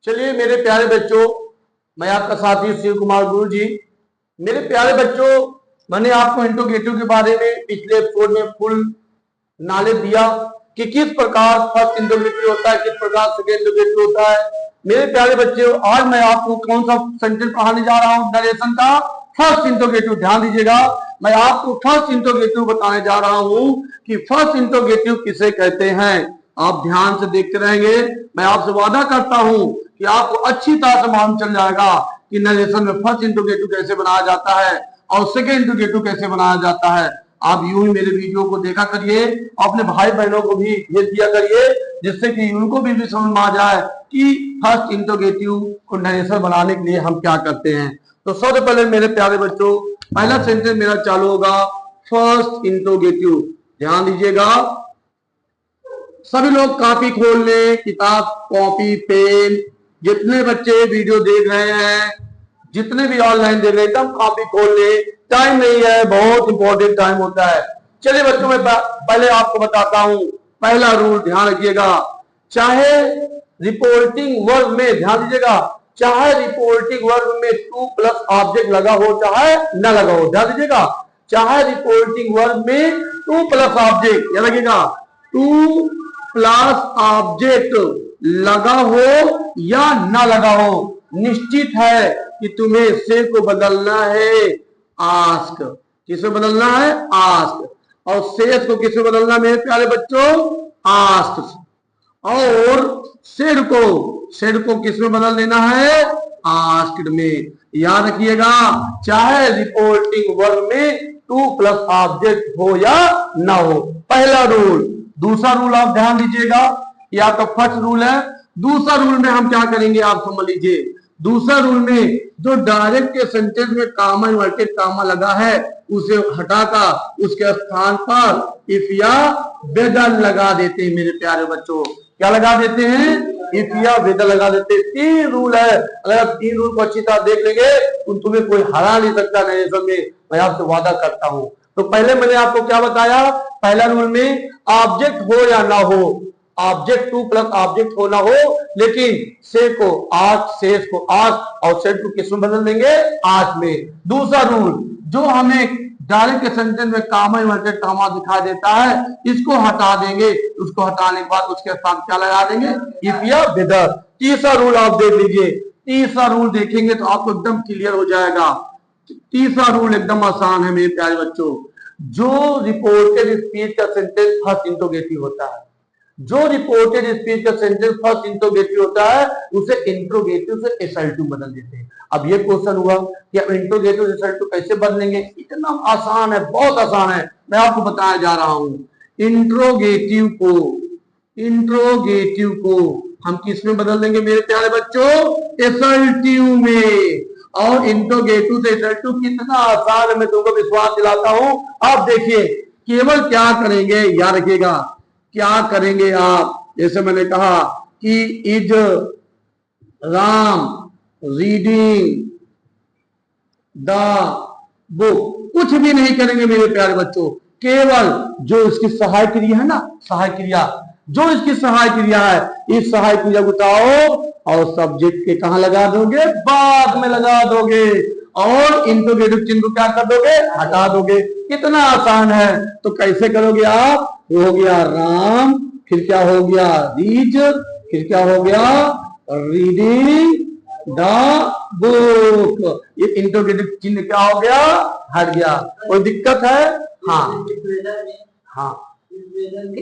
चलिए मेरे प्यारे बच्चों, मैं आपका साथी शिव कुमार गुरु जी। मेरे प्यारे बच्चों, मैंने आपको इंट्रोगेटिव के बारे में पिछले एपिसोड में फुल नॉलेज दिया कि किस प्रकार फर्स्ट इंट्रोगेटिव होता है, किस प्रकार सेकेंड इंट्रोगेटिव होता है। मेरे प्यारे बच्चों, आज मैं आपको कौन सा सेंटेंस पढ़ाने जा रहा हूँ, नरेशन का फर्स्ट इंट्रोगेटिव। ध्यान दीजिएगा, मैं आपको फर्स्ट इंट्रोगेटिव बताने जा रहा हूँ कि फर्स्ट इंट्रोगेटिव किसे कहते हैं। आप ध्यान से देखते रहेंगे। मैं आपसे वादा करता हूं कि आपको अच्छी तरह से मालूम चल जाएगा कि नरेशन में फर्स्ट इंट्रोगेटिव कैसे बनाया जाता है और सेकेंड इंट्रोगेटिव कैसे बनाया जाता है। आप यूं ही मेरे वीडियो को देखा करिए, अपने भाई बहनों को भी भेज दिया करिए, जिससे कि उनको भी समझ में आ जाए कि फर्स्ट इंट्रोगेटिव को नरेशन बनाने के लिए हम क्या करते हैं। तो सबसे पहले मेरे प्यारे बच्चों, पहला सेंटेंस मेरा चालू होगा फर्स्ट इंट्रोगेटिव। ध्यान दीजिएगा, सभी लोग कॉपी खोल ले, किताब कॉपी पेन। जितने बच्चे वीडियो देख रहे हैं, जितने भी ऑनलाइन देख रहे हैं, एकदम कॉपी खोल ले। टाइम नहीं है, बहुत इंपॉर्टेंट टाइम होता है। चलिए बच्चों, मैं पहले आपको बताता हूं पहला रूल। ध्यान रखिएगा, चाहे रिपोर्टिंग वर्ब में, ध्यान दीजिएगा, चाहे रिपोर्टिंग वर्ब में टू प्लस ऑब्जेक्ट लगा हो चाहे न लगा हो। ध्यान दीजिएगा, चाहे रिपोर्टिंग वर्ब में टू प्लस ऑब्जेक्ट, याद रखिएगा, टू प्लस ऑब्जेक्ट लगा हो या ना लगा हो, निश्चित है कि तुम्हें से को बदलना है आस्क। किसे बदलना है? आस्क। और शेष को किसे बदलना मेरे प्यारे बच्चों? आस्क। और सेड को किसमें बदल देना है? आस्क्ड में। याद रखिएगा, चाहे रिपोर्टिंग वर्ब में टू प्लस ऑब्जेक्ट हो या ना हो। पहला रूल। दूसरा रूल आप ध्यान दीजिएगा, ये आपका फर्स्ट रूल है। दूसरा रूल में हम क्या करेंगे आप समझ लीजिए। दूसरा रूल में जो डायरेक्ट के सेंटेंस में कामा इन्वर्टेड कामा लगा है उसे हटाकर उसके स्थान पर इफ या वेदर लगा देते हैं मेरे प्यारे बच्चों। क्या लगा देते हैं? इफ या वेदर लगा देते हैं। तीन रूल है, अगर आप तीन रूल को अच्छी तरह देख लेंगे तो तुम्हें कोई हरा नहीं सकता नरेशन में, मैं आपसे वादा करता हूं। तो पहले मैंने आपको क्या बताया, पहला रूल में ऑब्जेक्ट हो या ना हो, ऑब्जेक्ट टू प्लस ऑब्जेक्ट हो ना हो, लेकिन से को आज, शेष को आज और सेड को किसमें बदल देंगे? आज में। दूसरा रूल, जो हमें डायरेक्ट के सेंटेंस में कामा इन्वर्टेड कामा दिखा देता है, इसको हटा देंगे। उसको हटाने के बाद उसके साथ क्या लगा देंगे? इफ या वेदर। तीसरा रूल आप देख लीजिए। तीसरा रूल देखेंगे तो आपको एकदम क्लियर हो जाएगा। तीसरा रूल एकदम आसान है मेरे प्यारे बच्चों। जो रिपोर्टेड स्पीच का सेंटेंस फर्स्ट इंट्रोगेटिव होता है, जो रिपोर्टेड स्पीच का सेंटेंस फर्स्ट इंट्रोगेटिव होता है, उसे इंट्रोगेटिव से SL2 बदल देते हैं। अब ये क्वेश्चन हुआ कि अब इंट्रोगेटिव से SL2 कैसे बदलेंगे? इतना आसान है, बहुत आसान है, मैं आपको बताया जा रहा हूं। इंट्रोगेटिव को हम किस में बदल देंगे मेरे प्यारे बच्चों? SL2 में। और इंट्रोगेटिव से SL2 कितना आसान है, मैं तुमको विश्वास दिलाता हूं। आप देखिए, केवल क्या करेंगे, याद रखिएगा, क्या करेंगे आप, जैसे मैंने कहा कि is Ram reading the book, कुछ भी नहीं करेंगे मेरे प्यारे बच्चों। केवल जो इसकी सहायक क्रिया है ना, सहायक क्रिया, जो इसकी सहायक क्रिया है, इस सहायक क्रिया को उठाओ और सब्जेक्ट के कहां लगा दोगे? बाद में लगा दोगे। और इंट्रोगेटिव चिन्ह को क्या कर दोगे? हटा दोगे। कितना आसान है। तो कैसे करोगे आप? हो गया राम, फिर क्या हो गया? रीड, फिर क्या हो गया? Reading the book. ये इंट्रोगेटिव चिन्ह क्या हो गया? हट गया। कोई दिक्कत है? हाँ हाँ,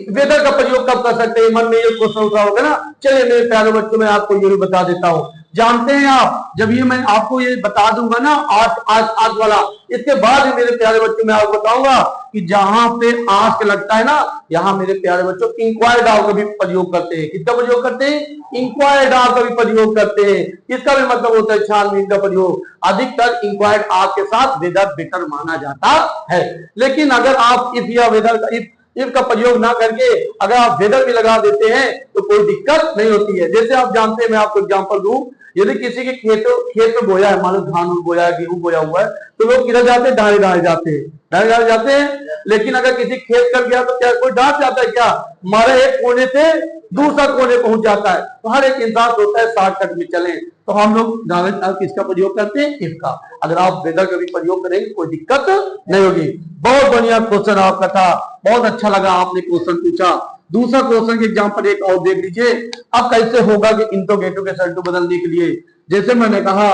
वेदर का प्रयोग कब कर सकते हैं? मन में ये क्वेश्चन उठा होगा ना। चलिए मेरे प्यारे बच्चों, मैं आपको ये भी बता देता हूँ। जानते हैं आप, जब ये मैं आपको ये बता दूंगा ना आज वाला, इसके बाद ही मेरे प्यारे बच्चों मैं आपको बताऊंगा कि जहां पे आस्क लगता है ना, यहाँ मेरे प्यारे बच्चों इंक्वायर्ड ऑफ का भी प्रयोग करते हैं। किसका प्रयोग करते हैं? इंक्वायर्ड ऑफ का भी प्रयोग करते हैं। इसका भी मतलब होता है छानबीन का प्रयोग। अधिकतर इंक्वायर्ड ऑफ के साथ वेदर बेटर माना जाता है। लेकिन अगर आप इफ या वेदर का इफ का प्रयोग ना करके अगर आप वेदर भी लगा देते हैं तो कोई दिक्कत नहीं होती है। जैसे आप जानते हैं, मैं आपको एग्जांपल दूं, यदि किसी के खेत में बोया है, मान लो धान बोया है, गेहूं बोया हुआ है, तो लोग किधर जाते हैं? दाएं दाएं जाते हैं, दाएं दाएं जाते हैं। लेकिन अगर किसी खेत कर गया तो क्या कोई डांट जाता है क्या? हमारे एक कोने से दूसरा कोने पहुंच जाता है। तो हर एक इंसान सोचता है शॉर्टकट में चले, तो हम लोग किसका प्रयोग करते हैं? इफ का। अगर आप वेदर का भी प्रयोग करेंगे कोई दिक्कत नहीं होगी। बहुत बढ़िया क्वेश्चन आपका था, बहुत अच्छा लगा आपने क्वेश्चन पूछा। दूसरा क्वेश्चन के एग्जाम्पल एक और देख लीजिए। अब कैसे होगा कि इंट्रोगेटिव के सल्टू बदलने के लिए, जैसे मैंने कहा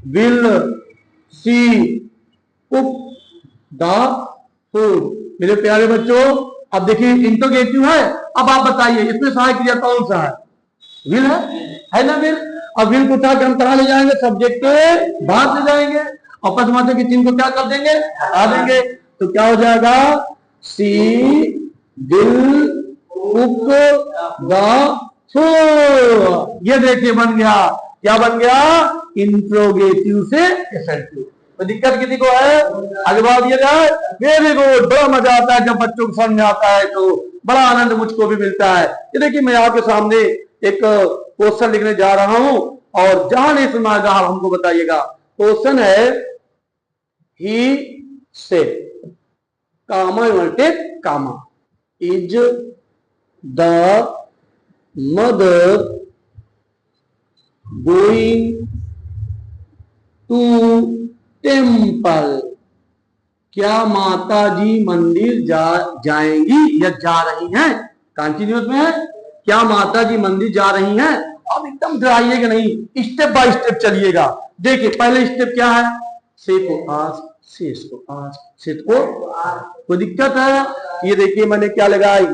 will see cook the food. मेरे प्यारे बच्चों, अब देखिए इंट्रोगेटिव है। अब आप बताइए इसमें सहायक क्रिया कौन सा है? विल है ना विल। अब विल को उठा के हम कहां ले जाएंगे? सब्जेक्ट के बाद ले जाएंगे और पदमात्र के चिन्ह को क्या कर देंगे? हटा देंगे। तो क्या हो जाएगा? सी विल कुक द फूड। ये देखिए बन गया, क्या बन गया? इंट्रोगेटिव से एसर्टिव। तो दिक्कत किसी को है? आगे बढ़ा दिया जाए। Very good. बड़ा मजा आता है जब बच्चों को समझ में आता है, तो बड़ा आनंद मुझको भी मिलता है। ये देखिए मैं आपके सामने एक क्वेश्चन लिखने जा रहा हूं और जहां नहीं सुना जहां हमको बताइएगा। क्वेश्चन है ही से comma inverted comma is the mother going to temple. क्या माता जी मंदिर जाएंगी या जा रही हैं? कंटिन्यूअस में है। क्या माता जी मंदिर जा रही हैं? अब एकदम डराइएगा नहीं, स्टेप बाय स्टेप चलिएगा। देखिए पहले स्टेप क्या है? से को आज, से को आज, से को कोई दिक्कत है? ये देखिए मैंने क्या लगाया?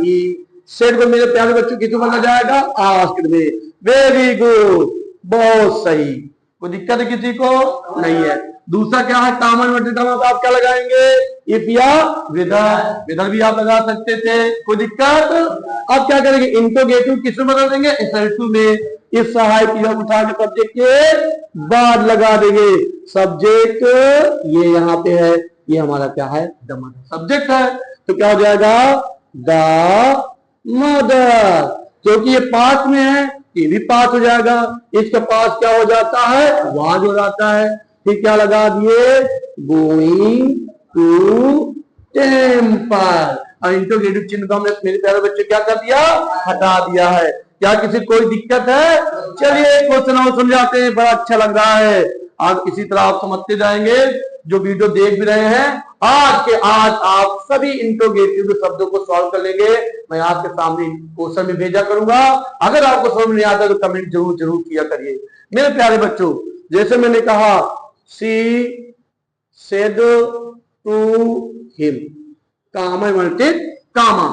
सेट को मेरे प्यारे बच्चों किसको बना जाएगा? आस्क्ड में। वेरी गुड, बहुत सही। कोई दिक्कत है किसी को? नहीं है। दूसरा क्या है? कॉमन वर्ड आप क्या लगाएंगे? इफ या विदर। विदर भी आप लगा सकते थे, कोई दिक्कत? अब क्या करेंगे? इंट्रोगेटिव किसमें बदल देंगे? एसर्टिव में। इस सहायक क्रिया उठा के सब्जेक्ट के बाद लगा देंगे। सब्जेक्ट ये यहाँ पे है, ये हमारा क्या है? द मदर सब्जेक्ट है। तो क्या हो जाएगा? The mother. क्योंकि ये पास में है, ये भी पास हो जाएगा। इसका पास क्या हो जाता है? वाज हो जाता है। फिर क्या लगा दिए? Going to temple. और इंट्रोगेटिव चिन्ह को हमने मेरे प्यारे बच्चे क्या कर दिया? हटा दिया है। क्या किसी कोई दिक्कत है? चलिए क्वेश्चन और समझाते हैं, बड़ा अच्छा लग रहा है। आज इसी तरह आप समझते जाएंगे। जो वीडियो देख भी रहे हैं, आज के आज आप सभी इंट्रोगेटिव शब्दों को सॉल्व कर लेंगे। मैं आपके सामने क्वेश्चन में भेजा करूंगा। अगर आपको समझ नहीं आता तो कमेंट जरूर जरूर किया करिए। मेरे प्यारे बच्चों, जैसे मैंने कहा she said to him, comma inverted comma.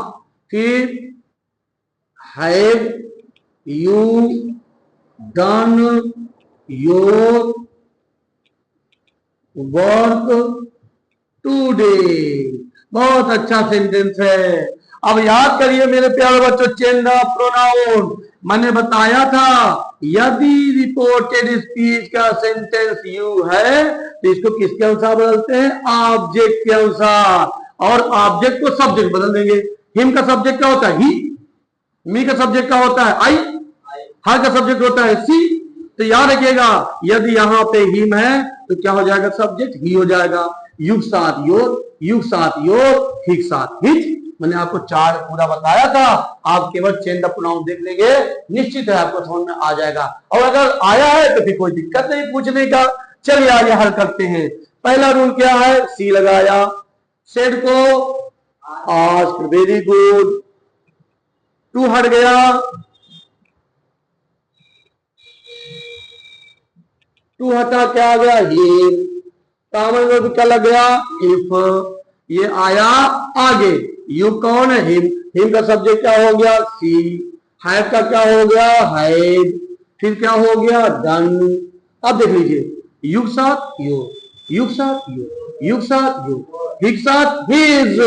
फिर have you done your work today. बहुत अच्छा सेंटेंस है। अब याद करिए मेरे प्यारे बच्चों, चेंज द प्रोनाउन। मैंने बताया था यदि रिपोर्टेड स्पीच का सेंटेंस यू है तो इसको किसके अनुसार बदलते हैं? ऑब्जेक्ट के अनुसार। और ऑब्जेक्ट को सब्जेक्ट बदल देंगे। हिम का सब्जेक्ट क्या होता है? ही। मी का सब्जेक्ट क्या होता है? आई। हर का सब्जेक्ट होता है सी। तो याद रखिएगा यदि यहां पे हिम है तो क्या हो जाएगा? सब्जेक्ट ही हो जाएगा। यू साथ योर, यू साथ योर, हिक साथ हिज। मैंने आपको चार्ट पूरा बताया था। आप केवल चेंज द प्रोनाउन देख लेंगे, निश्चित है आपको समझ में आ जाएगा। और अगर आया है तो फिर कोई दिक्कत नहीं पूछने का। चलिए आगे हल करते हैं। पहला रूल क्या है? सी लगाया, सेड को आस्क्ड। Very good. टू हट गया, टू हटा क्या आ गया? हिम। कॉमन वर्ब क्या लग गया? इफ। ये आया आगे। यू कौन है? हिम। हिम का सब्जेक्ट क्या हो गया? सी। हैव का क्या हो गया? हैड। फिर क्या हो गया? डन। अब देख लीजिए, यू साथ यू, यू साथ यू, यू साथ यू, हिक साथ हिज।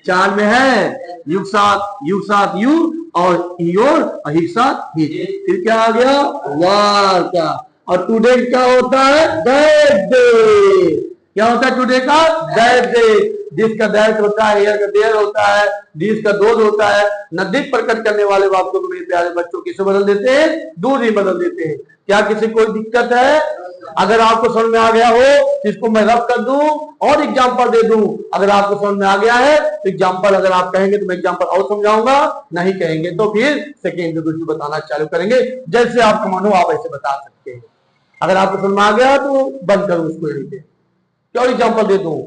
चार में है यू साथ यू और योर और हिक साथ हिज। फिर क्या आ गया? वार का। और टुडे क्या होता है? That day. क्या होता है टुडे का? That day. दिस का दैट होता है, हेयर का देयर होता है, दिस का दोज होता है। नजदीक प्रकट करने वाले वाक्यों को मेरे प्यारे बच्चों किसे बदल देते हैं? दूर ही बदल देते हैं। क्या किसी कोई दिक्कत है? अगर आपको समझ में आ गया हो तो इसको मैं रब कर दूं और एग्जाम्पल दे दूं। अगर आपको समझ में आ गया है तो एग्जाम्पल अगर आप कहेंगे तो मैं एग्जाम्पल और समझाऊंगा, नहीं कहेंगे तो फिर सेकेंड इंट्रोगेटिव बताना चालू करेंगे। जैसे आपका मन हो आप ऐसे बता सकते हैं। अगर आपको समझ में आ गया तो बंद करूं उसको यहीं पे, क्या और एग्जाम्पल दे दूं?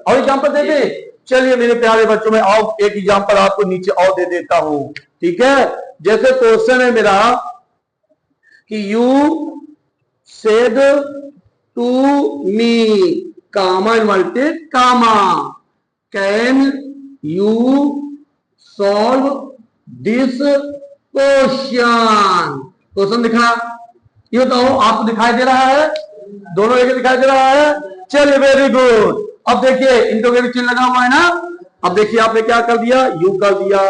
और एग्जाम्पल दे दे। चलिए मेरे प्यारे बच्चों में और एक एग्जाम्पल आपको नीचे और दे देता हूं, ठीक है। जैसे क्वेश्चन है मेरा कि you said to me comma inverted comma can you solve this question. Question दिखा, ये बताओ आपको दिखाई दे रहा है? दोनों एक दिखाई दे रहा है? चलिए वेरी गुड। अब देखिए इंटरोगेटिव चिन्ह लगा हुआ है ना। अब देखिए आपने क्या कर दिया, यू कर दिया,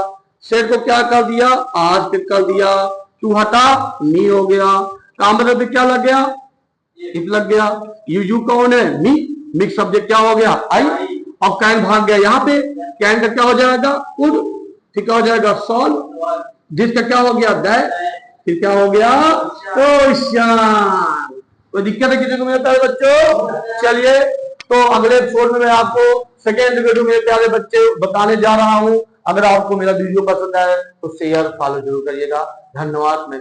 सेड को क्या कर दिया, आज फिर कर दिया, टू हटा मी हो गया, काम मतलब क्या लग गया, इफ लग गया। यू कौन है? मी। मिक्स सब्जेक्ट क्या हो गया, आई। और कैन भाग गया यहाँ पे, कैन का क्या हो जाएगा, कुड। फिर क्या हो जाएगा, सॉल्व। दिस का क्या हो गया, दैट। फिर क्या हो गया, क्वेश्चन। कोई दिक्कत है किसी को मेरे प्यारे बच्चों? चलिए तो अगले एपिसोड में मैं आपको सेकेंड वीडियो मेरे प्यारे बच्चे बताने जा रहा हूं। अगर आपको मेरा वीडियो पसंद आए तो शेयर फॉलो जरूर करिएगा। धन्यवाद। मैं